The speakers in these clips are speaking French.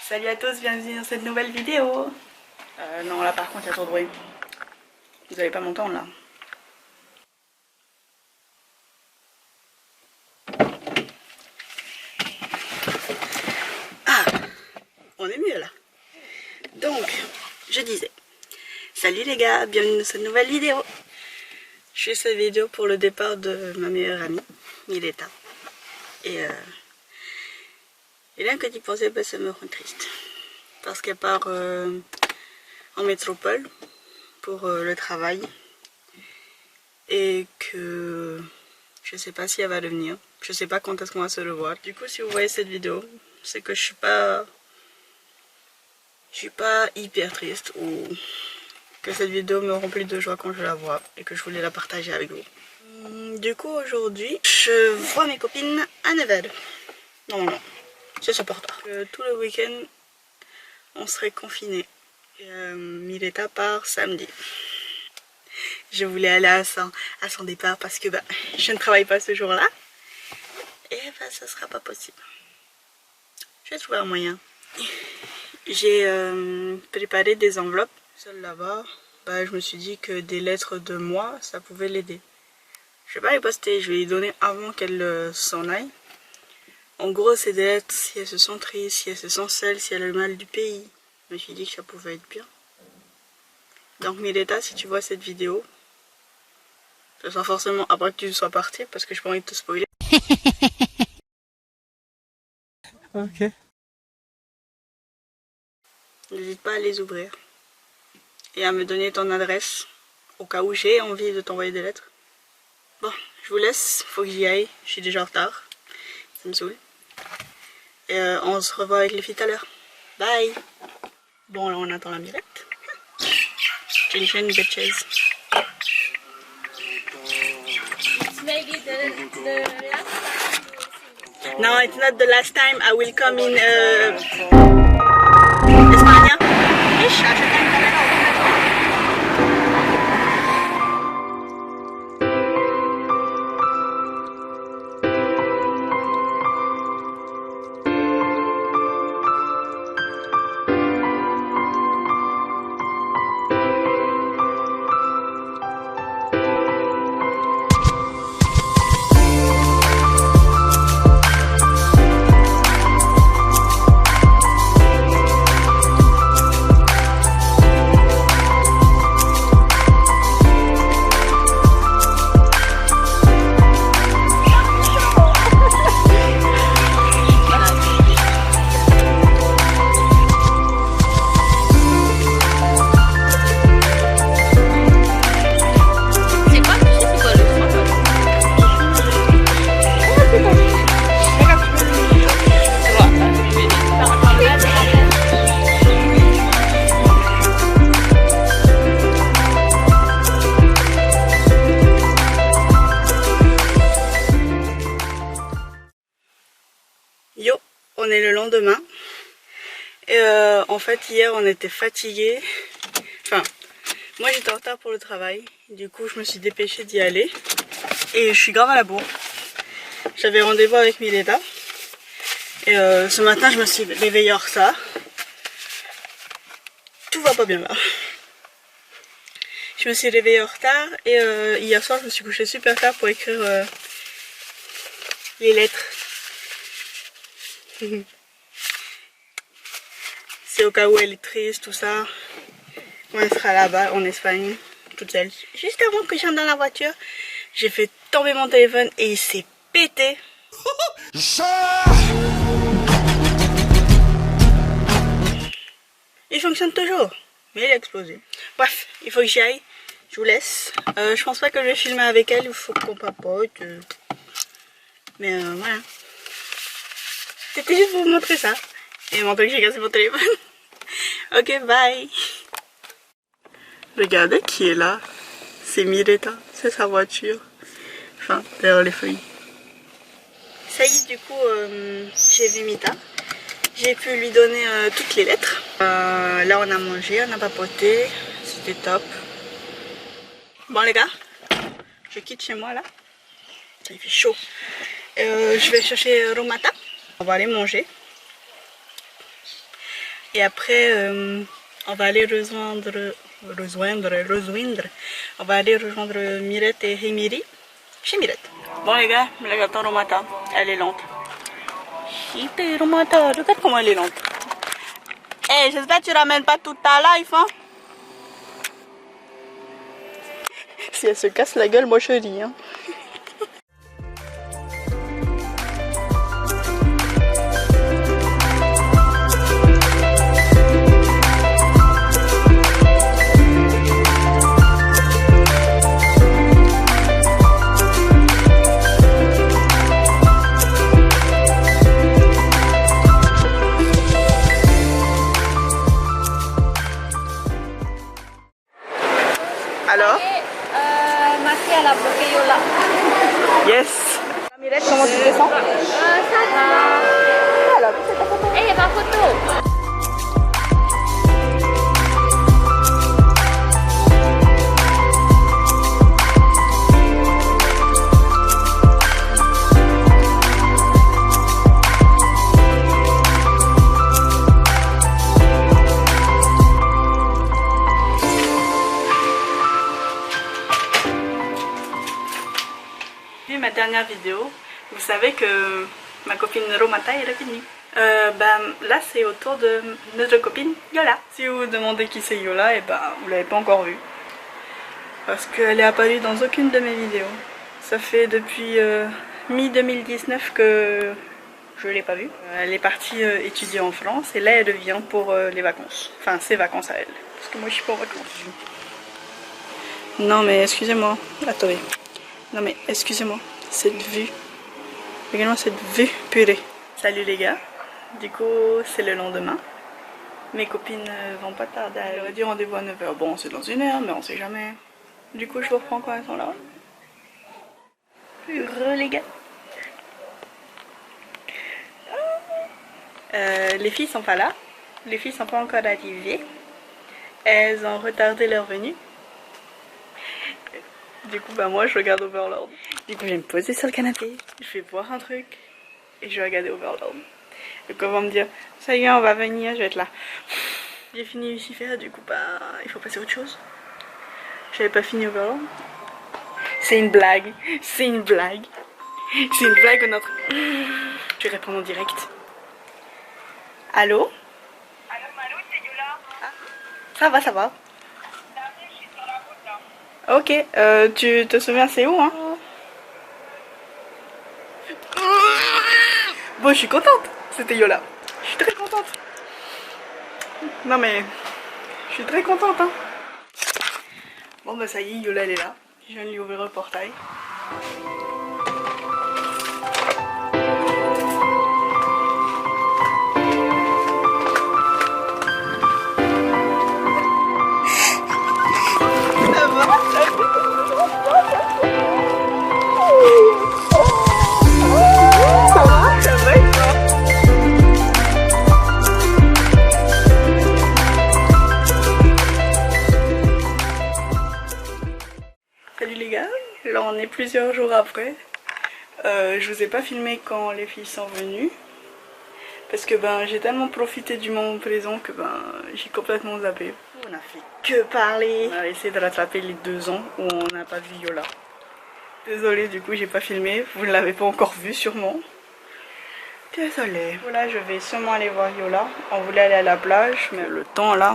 Salut à tous, bienvenue dans cette nouvelle vidéo. Non, là par contre il y a trop de bruit. Vous allez pas m'entendre là. Ah, on est mieux là. Donc, je disais, salut les gars, bienvenue dans cette nouvelle vidéo. Je fais cette vidéo pour le départ de ma meilleure amie, Mileta. Et rien que d'y penser, bah, ça me rend triste. Parce qu'elle part en métropole pour le travail. Et que je sais pas si elle va revenir. Je sais pas quand est-ce qu'on va se revoir. Du coup, si vous voyez cette vidéo, c'est que je suis pas hyper triste ou que cette vidéo me remplit de joie quand je la vois et que je voulais la partager avec vous. Du coup, aujourd'hui, je vois mes copines à Nevers. Non, c'est ce porteur. Tout le week-end, on serait confinés. Mileta part samedi. Je voulais aller à son départ parce que je ne travaille pas ce jour-là. Et ça sera pas possible. Je vais trouver un moyen. J'ai préparé des enveloppes. Celle là-bas, je me suis dit que des lettres de moi, ça pouvait l'aider. Je vais pas les poster, je vais les donner avant qu'elle s'en aille. En gros, c'est des lettres si elles se sent tristes, si elles se sent seules, si elles ont le mal du pays. Je me suis dit que ça pouvait être bien. Donc Mileta, si tu vois cette vidéo, ce sera forcément après que tu sois parti parce que je n'ai pas envie de te spoiler. Ok. N'hésite pas à les ouvrir et à me donner ton adresse au cas où j'ai envie de t'envoyer des lettres. Bon, je vous laisse, faut que j'y aille, je suis déjà en retard, ça me saoule. Et on se revoit avec les filles tout à l'heure. Bye. Bon, là on attend la Mirette. Attention bitches. Maybe the last time. No, it's not the last time I will come in España. Ish, I should think that Yo, on est le lendemain. Et en fait, hier, on était fatigués. Enfin, moi j'étais en retard pour le travail. Du coup, je me suis dépêchée d'y aller. Et je suis grave à la bourre. J'avais rendez-vous avec Mileta. Et ce matin, je me suis réveillée en retard. Tout va pas bien là. Je me suis réveillée en retard. Et hier soir, je me suis couchée super tard pour écrire les lettres. C'est au cas où elle est triste, tout ça. Quand elle sera là-bas en Espagne, toute seule. Juste avant que j'entre dans la voiture, j'ai fait tomber mon téléphone et il s'est pété. Il fonctionne toujours, mais il a explosé. Bref, il faut que j'y aille. Je vous laisse. Je pense pas que je vais filmer avec elle, il faut qu'on papote. Mais voilà. C'était juste pour vous montrer ça. Et montrer que j'ai cassé mon téléphone. Ok, bye. Regardez qui est là. C'est Mileta, c'est sa voiture. Enfin, derrière les feuilles. Ça y est, du coup, j'ai vu Mita. J'ai pu lui donner toutes les lettres. Là, on a mangé, on a papoté. C'était top. Bon, les gars, je quitte chez moi là. Il fait chaud. Je vais chercher Romata. On va aller manger. Et après, on va aller rejoindre. On va aller rejoindre Mirette et Hemiri chez Mirette. Bon les gars, j'attends Romata. Elle est lente. Romata, regarde comment elle est lente. Eh, j'espère que tu ramènes pas toute ta life, hein. Si elle se casse la gueule, moi je ris, hein. Alors? Ma fille, elle a bloqué Yola. Yes. Mirette, comment tu te sens? Ça va. Alors, c'est ta photo. Eh, ma photo. Ma dernière vidéo, vous savez que ma copine Romata est revenue. Là c'est au tour de notre copine Yola. Si vous vous demandez qui c'est Yola, et vous l'avez pas encore vue. Parce qu'elle est apparue dans aucune de mes vidéos. Ça fait depuis mi-2019 que je l'ai pas vue. Elle est partie étudier en France et là elle revient pour les vacances. Enfin ses vacances à elle. Parce que moi je suis pas en vacances. Non mais excusez-moi. Attendez. Non mais excusez-moi, cette vue, regardez-moi cette vue purée. Salut les gars, du coup c'est le lendemain. Mes copines vont pas tarder, j'aurais dit rendez-vous à 9h. Bon c'est dans 1 heure mais on sait jamais. Du coup je vous reprends quand elles sont là. Heureux les gars. Les filles sont pas là, les filles sont pas encore arrivées. Elles ont retardé leur venue. Du coup, moi je regarde Overlord. Du coup, je vais me poser sur le canapé, je vais boire un truc et je vais regarder Overlord. Donc, on va me dire, ça y est, on va venir, je vais être là. J'ai fini Lucifer, du coup, il faut passer à autre chose. J'avais pas fini Overlord. C'est une blague, c'est une blague. C'est une blague ou notre. Je vais répondre en direct. Allô? Allô, Malou, c'est Yola. Ça va, ça va. Ok, tu te souviens c'est où hein? Bon, je suis contente, c'était Yola. Je suis très contente. Non mais, je suis très contente hein. Bon ça y est, Yola elle est là. Je viens de lui ouvrir le portail. Salut les gars, là on est plusieurs jours après. Je vous ai pas filmé quand les filles sont venues. Parce que j'ai tellement profité du moment présent que j'ai complètement zappé. On a fait que parler. On a essayé de rattraper les 2 ans où on n'a pas vu Yola. Désolée, du coup j'ai pas filmé, vous ne l'avez pas encore vu sûrement. Désolée. Voilà, je vais sûrement aller voir Yola. On voulait aller à la plage, mais le temps là,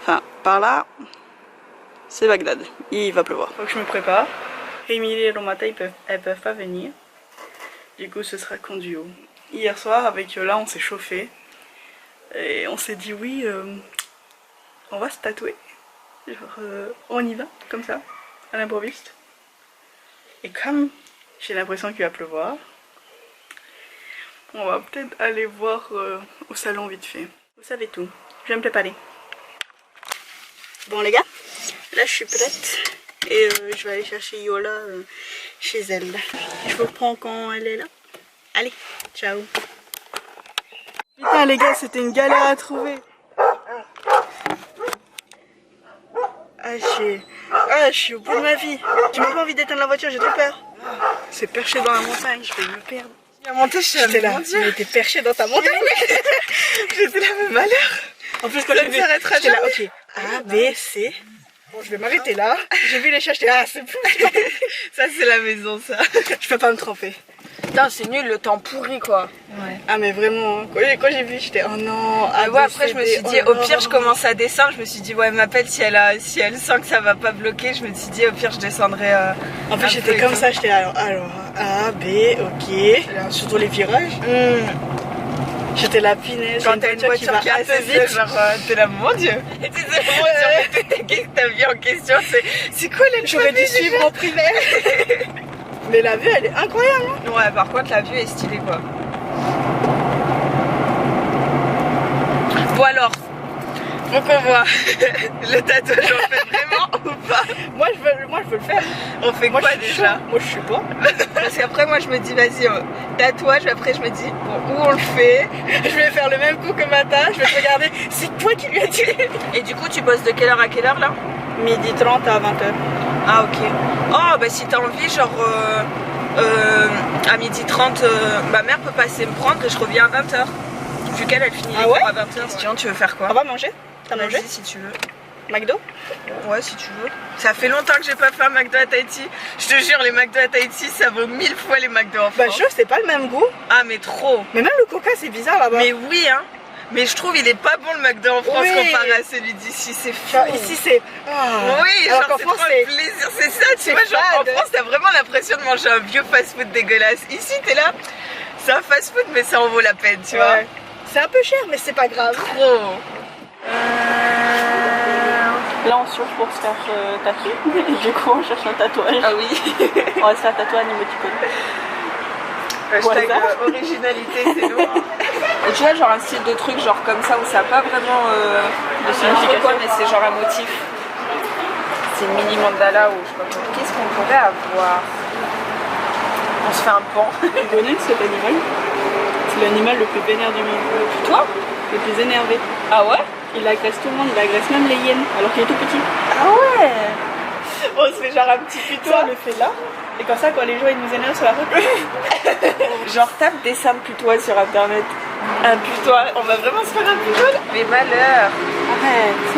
enfin par là, c'est Bagdad. Il va pleuvoir. Faut que je me prépare. Emily et Romata, elles peuvent pas venir. Du coup ce sera qu'en duo. Hier soir avec Yola on s'est chauffé. Et on s'est dit oui, on va se tatouer. Genre on y va, comme ça, à l'improviste. Et comme j'ai l'impression qu'il va pleuvoir, on va peut-être aller voir au salon vite fait. Vous savez tout, je vais me préparer. Bon les gars, là je suis prête et je vais aller chercher Yola chez elle. Je vous reprends quand elle est là. Allez, ciao. Putain les gars, c'était une galère à trouver. Je suis au bout de ma vie. J'ai même pas envie d'éteindre la voiture, j'ai trop peur. C'est perché dans la montagne, je vais me perdre. La montagne, J'étais là, tu étais perché dans ta montagne. J'étais là, mais malheur. En plus, quand Ça j'ai ne vu, s'arrêtera j'étais là, jamais. ok, A, B, C. Bon, je vais m'arrêter là. J'ai vu les chats, j'étais là, ah, c'est plus. Ça, c'est la maison, ça. Je peux pas me tromper. Putain, c'est nul, le temps pourri, quoi. Ouais. Ah, mais vraiment, hein, quand j'ai vu, j'étais, oh non. A, Ouais, B, après, C, je me D, suis dit, oh au non. pire, je commence à descendre. Je me suis dit, ouais, elle m'appelle si elle sent que ça va pas bloquer. Je me suis dit, au pire, je descendrai. En plus, j'étais comme ça, j'étais là, alors, A, B, ok. Surtout les virages. J'étais la punaise. Quand t'as une voiture qui va assez vite, genre, t'es là, mon dieu. Et tu sais, ta vie en question, c'est quoi l'alphabet? J'aurais dû suivre en primaire. Mais la vue, elle est incroyable. Hein. Ouais, par contre, la vue est stylée, quoi. Bon, alors, faut qu'on voit le tatouage, on fait vraiment ou pas? Moi, je veux le faire. On fait Moi, quoi je suis déjà? chaud. Moi, je suis pas. Parce qu'après, moi, je me dis, vas-y, tatouage. Après, je me dis, bon, où on le fait? Je vais faire le même coup que matin. Je vais te regarder. C'est toi qui lui as dit. Et du coup, tu bosses de quelle heure à quelle heure, là? 12h30 à 20h. Ah, ok. Oh, bah, si t'as envie, genre, à 12h30, ma mère peut passer me prendre et je reviens à 20h. Vu qu'elle, elle finit les Ah ouais? cours à 20h. Sinon, tu veux faire quoi? On va manger? T'as mangé? Vas-y, si tu veux. McDo? Ouais, si tu veux. Ça fait longtemps que j'ai pas fait un McDo à Tahiti. Je te jure, les McDo à Tahiti, ça vaut 1000 fois les McDo en Bah, France. je c'est pas le même goût. Ah, mais trop. Mais même le coca, c'est bizarre là-bas. Mais oui, hein. Mais je trouve il est pas bon le McDo en France Oui. comparé à celui d'ici, c'est fou. Genre, ici, c'est. Ah. Oui, Alors genre qu'en c'est France, trop c'est. un plaisir, c'est ça, tu c'est vois, genre en fade. France t'as vraiment l'impression de manger un vieux fast-food dégueulasse. Ici t'es là, c'est un fast-food mais ça en vaut la peine, tu vois. Ouais. C'est un peu cher, mais c'est pas grave. Trop. Là, on surfe pour se faire tatouer. Du coup, on cherche un tatouage. Ah oui. On va se faire tatouer un émoticône. Hashtag Voilà. originalité, c'est nous. Et tu vois, genre un style de truc genre comme ça où ça n'a pas vraiment de signification, quoi, mais c'est genre un motif. C'est une mini mandala ou je sais pas quoi. Qu'est-ce qu'on pourrait avoir? On se fait un pan. Tu connais cet animal? C'est l'animal le plus vénère du monde. Toi? Le plus énervé. Ah ouais? Il agresse tout le monde, il agresse même les hyènes, alors qu'il est tout petit. Ah ouais. On se fait genre un petit putois, on le fait là. Et comme ça, quand les gens ils nous énervent sur la route, Genre tape dessin de putois sur internet. Un putois, on va vraiment se faire un putois là? Mais malheur. arrête.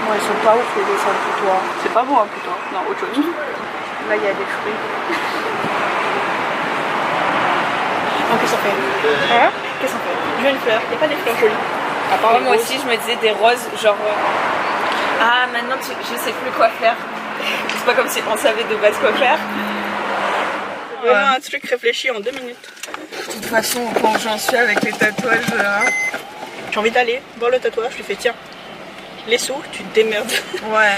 Moi, ils sont pas ouf les dessins de putois. C'est pas bon un putois. Non, autre chose. Là il y a des fruits. Oh, qu'est-ce qu'on fait? Hein? Qu'est-ce qu'on fait? Je veux une fleur. Il n'y a pas des fleurs jolies. À part Ouais, les moi roses. aussi je me disais des roses genre ah maintenant je sais plus quoi faire. C'est pas comme si on savait de base quoi faire. Vraiment un truc réfléchi en 2 minutes. De toute façon quand j'en suis avec les tatouages J'ai envie d'aller voir le tatouage, je lui fais tiens, les sous, tu te démerdes. ouais.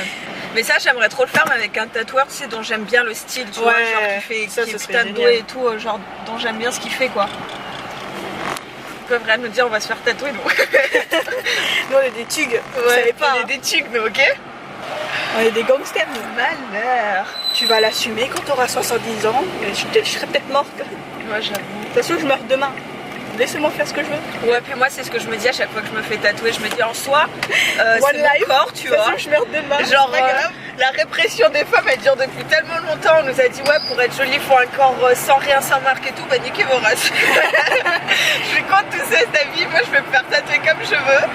Mais ça j'aimerais trop le faire mais avec un tatoueur tu sais dont j'aime bien le style tu vois Ouais, genre qui fait ça, qui ce est serait tatoué génial. et tout genre dont j'aime bien ce qu'il fait quoi. Ils peuvent rien nous dire on va se faire tatouer non. Nous on est des tugs, vous Ouais, savez pas. on est Hein. des tucs mais ok. On est des gangsters. Malheur. Tu vas l'assumer quand tu auras 70 ans, et je serai peut-être morte. Moi j'avoue. De toute façon, je meurs demain. Laissez-moi faire ce que je veux. Ouais, puis moi, c'est ce que je me dis à chaque fois que je me fais tatouer. Je me dis en soi, One c'est mon life. corps, tu De toute vois. façon, je meurs demain. Genre, c'est pas grave. la répression des femmes, elle dure depuis tellement longtemps. On nous a dit, ouais, pour être jolie, il faut un corps sans rien, sans marque et tout. Bah, niquez vos races. Je suis contre tout ça, ta vie. Moi, je vais me faire tatouer comme je veux.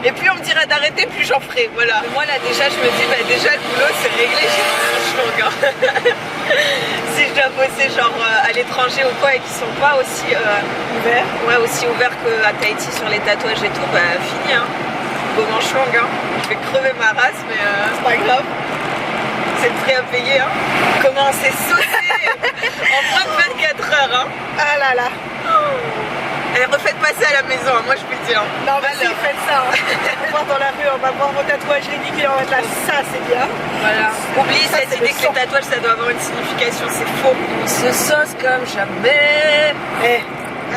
Et puis, on me dira d'arrêter, puis j'en ferai. Voilà. Mais moi, là, déjà, je me dis, bah, déjà, le boulot, c'est réglé. J'ai un Si je dois bosser, genre, à l'étranger ou quoi, et qu'ils sont pas aussi Ouvert. ouais, aussi ouverts qu'à Tahiti sur les tatouages et tout, bah, fini, hein. Beau manche longue, hein. Je vais crever ma race, mais C'est pas grave. c'est le prix à payer, hein. Comment on s'est sauté en moins de 24 heures, hein. Ah là là. Et refaites pas ça à la maison, hein, moi je peux le dire. Non, mais si, faites ça. Hein. On va voir dans la rue, on va voir vos tatouages ridicules, on va être là, ça c'est bien. Voilà. Oublie Ça, cette c'est idée le que les sang. tatouages ça doit avoir une signification, c'est faux. On se sauce comme jamais. Eh,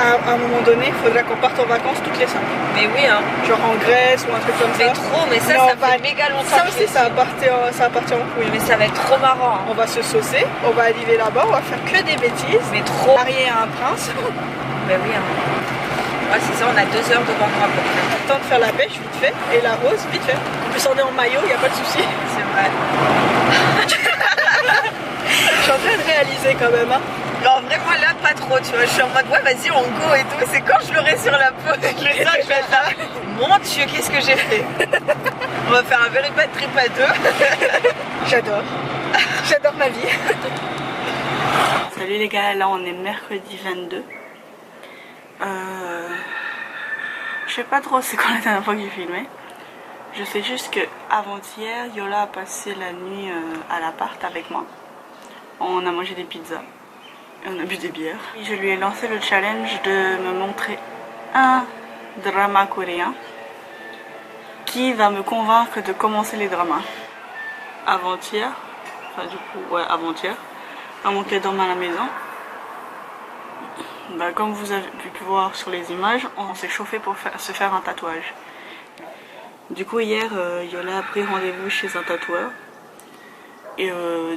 à un moment donné, il faudra qu'on parte en vacances toutes les 5. Mais oui, hein. Genre en Grèce ou un truc comme Mais ça. trop, mais ça, Mais ça on va- fait méga longtemps. Ça que aussi, je- ça va partir en couille. Mais ça va être trop marrant, hein. On va se saucer, on va arriver là-bas, on va faire que des bêtises. Mais trop. Marier un prince. Mais oui, hein. Ouais, c'est ça, on a 2 heures devant nous à peu près. Le temps de faire la pêche vite fait et la rose vite fait. En plus, on est en maillot, il n'y a pas de souci. C'est vrai. Je suis en train de réaliser quand même. Hein. Non, vraiment là, pas trop, tu vois. Je suis en mode, ouais, vas-y, on go et tout. C'est quand je l'aurai sur la peau, je le sens que je vais être là. Mon Dieu, qu'est-ce que j'ai fait? On va faire un very bad trip à deux. J'adore. J'adore ma vie. Salut les gars, là on est mercredi 22. Je sais pas trop c'est quand la dernière fois que j'ai filmé. Je sais juste que avant-hier, Yola a passé la nuit à l'appart avec moi. On a mangé des pizzas et on a bu des bières. Je lui ai lancé le challenge de me montrer un drama coréen qui va me convaincre de commencer les dramas. Avant-hier, enfin du coup, ouais, avant-hier, avant qu'elle dorme à la maison, bah, comme vous avez pu voir sur les images, on s'est chauffé pour se faire un tatouage. Du coup hier, Yola a pris rendez-vous chez un tatoueur. Et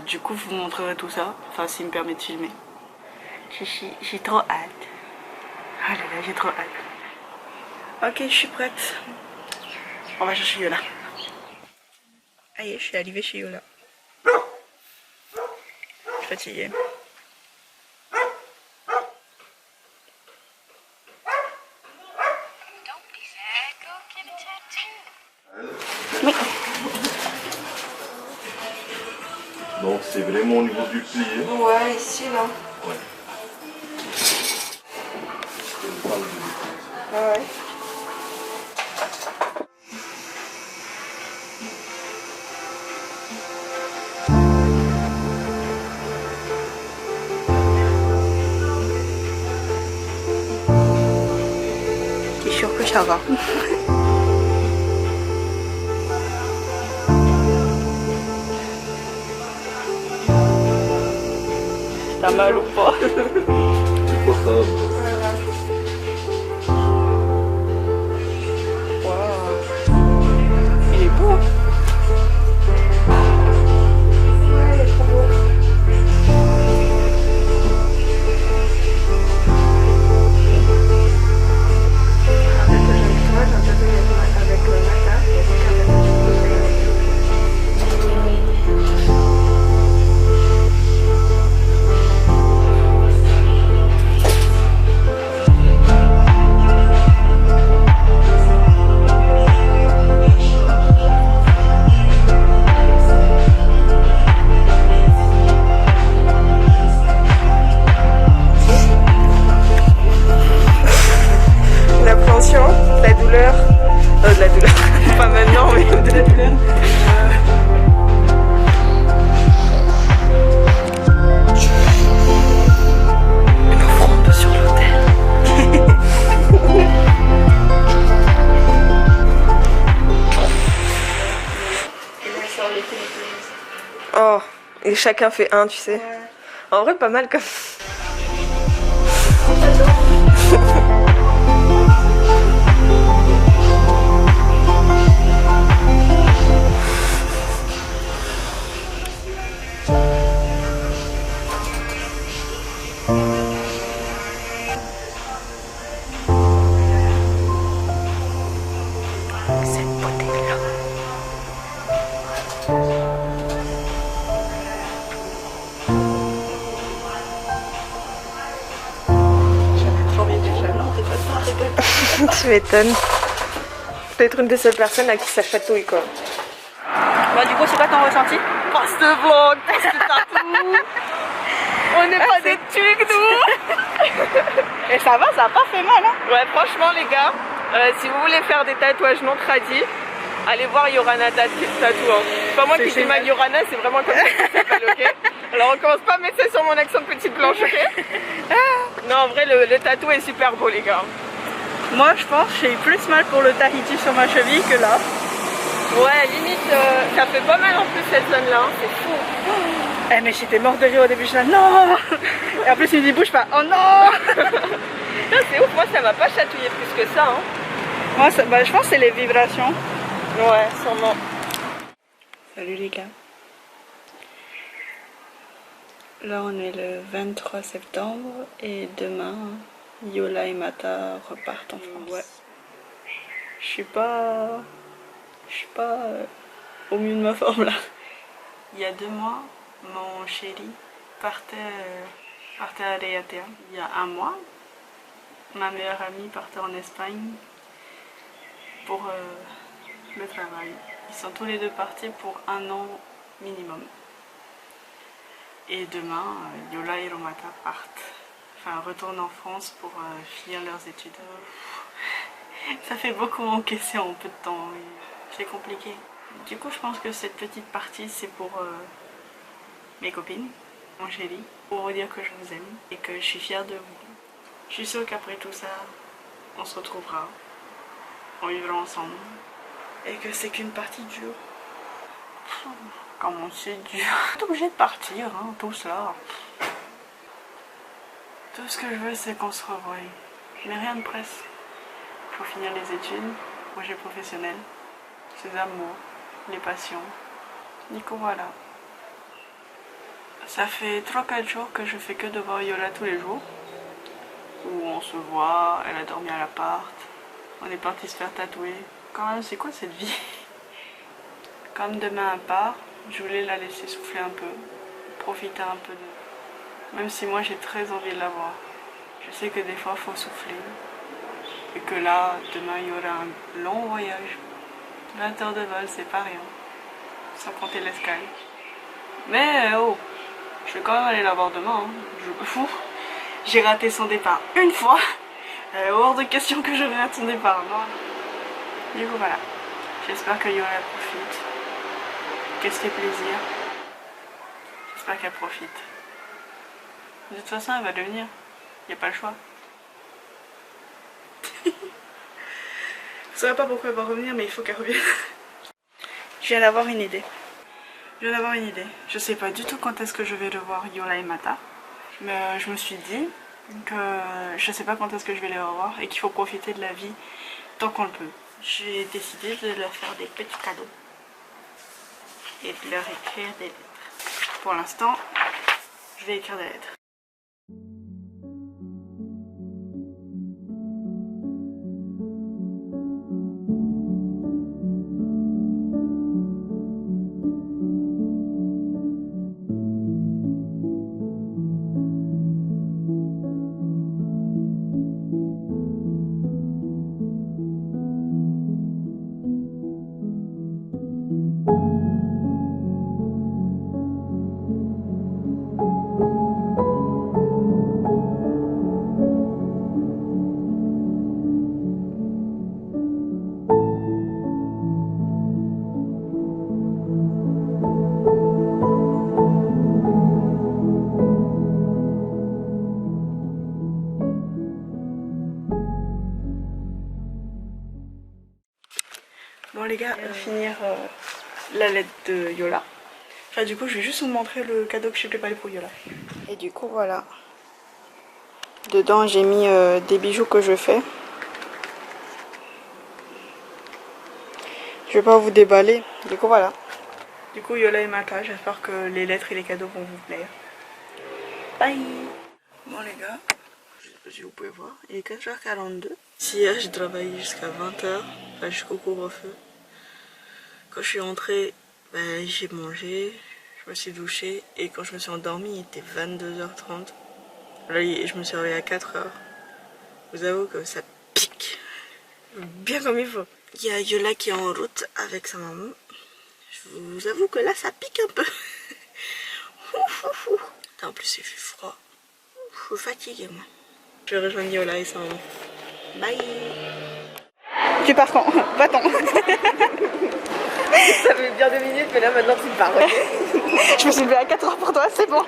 du coup, je vous montrerai tout ça, enfin s'il me permet de filmer. J'ai trop hâte. Ah là là, j'ai trop hâte. Ok, je suis prête. On va chercher Yola. Aïe, je suis arrivée chez Yola. Je suis fatiguée. Oui. Donc c'est vraiment au niveau du plié. Ouais, ici là. Ouais. Ouais. T'es sûre que ça va? T'as mal ou pas? C'est pas ça. Wow. Il est beau. Ouais, il est trop beau. La douleur, de la douleur, pas maintenant mais de la douleur. Il m'offre un peu sur l'hôtel. Oh, et chacun fait un, tu sais. Ouais. En vrai, pas mal comme. Tu m'étonnes. Peut-être une des seules personnes à qui ça chatouille quoi. Bah du coup c'est pas ton ressenti? Post vlog, post tatou. On n'est pas des tucs nous. Et ça va, ça a pas fait mal hein? Ouais franchement les gars, si vous voulez faire des tatouages non tradis, allez voir Yorana Tattoo. C'est pas moi qui dis mal Yorana, c'est vraiment comme ça que ça s'appelle, ok? Alors on commence pas à mettre ça sur mon accent de petite blanche, ok? Non en vrai le tatou est super beau les gars. Moi je pense que j'ai eu plus mal pour le Tahiti sur ma cheville que là. Ouais limite ça fait pas mal en plus cette zone là, hein. C'est fou. Eh mais j'étais morte de rire au début, je suis là non. Et en plus il me dit bouge pas, oh non. C'est ouf, moi ça m'a pas chatouillé plus que ça hein. Moi ça, bah, je pense que c'est les vibrations. Ouais sûrement. Salut les gars. Là on est le 23 septembre et demain Yola et Mata repartent en France. Ouais. Je suis pas au mieux de ma forme là. Il y a 2 mois, mon chéri partait partais à Reatea il y a un mois. Ma meilleure amie partait en Espagne pour le travail. Ils sont tous les deux partis pour 1 an minimum. Et demain, Yola et Romata partent. Enfin, retournent en France pour finir leurs études. Ça fait beaucoup encaisser en peu de temps. C'est compliqué. Du coup, je pense que cette petite partie, c'est pour mes copines, mon chéri, pour vous dire que je vous aime et que je suis fière de vous. Je suis sûre qu'après tout ça, on se retrouvera, on vivra ensemble et que c'est qu'une partie dure. Comment c'est dur. On est obligé de partir, hein, tout cela. Tout ce que je veux, c'est qu'on se revoie. Mais rien de presse. Il faut finir les études, projet professionnel, ses amours, les passions. Du coup, voilà. Ça fait 3-4 jours que je fais que de voir Yola tous les jours. Où on se voit, elle a dormi à l'appart, on est parti se faire tatouer. Quand même, c'est quoi cette vie? Comme demain elle part, je voulais la laisser souffler un peu, profiter un peu de... Même si moi j'ai très envie de la voir. Je sais que des fois il faut souffler. Et que là, demain il y aura un long voyage. 20 heures de vol, c'est pas rien. Sans compter l'escale. Mais oh, je vais quand même aller la voir demain. Hein. J'ai raté son départ une fois. Hors de question que je rate son départ. Non. Du coup voilà. J'espère que Yola profite. Qu'elle se fait plaisir. J'espère qu'elle profite. De toute façon, elle va devenir. Il n'y a pas le choix. Je ne saurais pas pourquoi elle va revenir, mais il faut qu'elle revienne. Je viens d'avoir une idée. Je sais pas du tout quand est-ce que je vais revoir Yola et Mata. Mais je me suis dit que je sais pas quand est-ce que je vais les revoir et qu'il faut profiter de la vie tant qu'on le peut. J'ai décidé de leur faire des petits cadeaux et de leur écrire des lettres. Pour l'instant, je vais écrire des lettres. Bon les gars, finir la lettre de Yola. Enfin du coup je vais juste vous montrer le cadeau que j'ai préparé pour Yola. Et du coup voilà. Dedans j'ai mis des bijoux que je fais. Je vais pas vous déballer. Du coup voilà. Du coup Yola et Mata, j'espère que les lettres et les cadeaux vont vous plaire. Bye. Bon les gars, je sais pas si vous pouvez voir, il est 4h42. Si hier j'ai travaillé jusqu'à 20h, enfin jusqu'au couvre-feu. Quand je suis rentrée, ben, j'ai mangé, je me suis douchée et quand je me suis endormie, il était 22h30. Là, je me suis réveillée à 4h. Vous avoue que ça pique, bien comme il faut. Il y a Yola qui est en route avec sa maman. Je vous avoue que là, ça pique un peu. En plus, il fait froid. Je suis fatiguée, moi. Je vais rejoindre Yola et sa maman. Bye. Tu pars quand? Va-t'en. Ça fait bien 2 minutes, mais là maintenant tu pars, ok? Je me suis levée à 4h pour toi, c'est bon.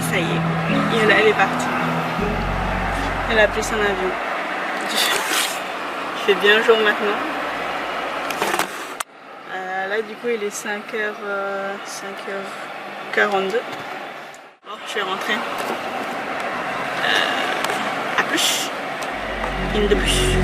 ça y est, elle est partie. Elle a pris son avion. Il fait bien jour maintenant. Là du coup il est 5h42. Alors je vais rentrer. À plus. In de bus.